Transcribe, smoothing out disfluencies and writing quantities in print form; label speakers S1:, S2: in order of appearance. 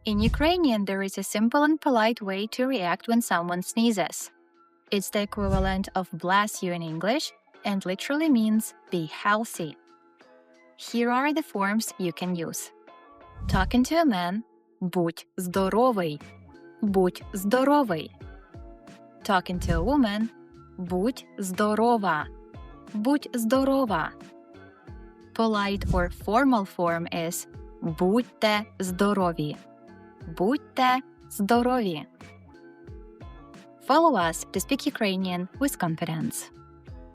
S1: In Ukrainian, there is a simple and polite way to react when someone sneezes. It's the equivalent of bless you in English and literally means be healthy. Here are the forms you can use. Talking to a man – будь здоровий, будь здоровий. Talking to a woman – будь здорова, будь здорова. Polite or formal form is будьте здорові, будьте здорові. Follow us to speak Ukrainian with confidence.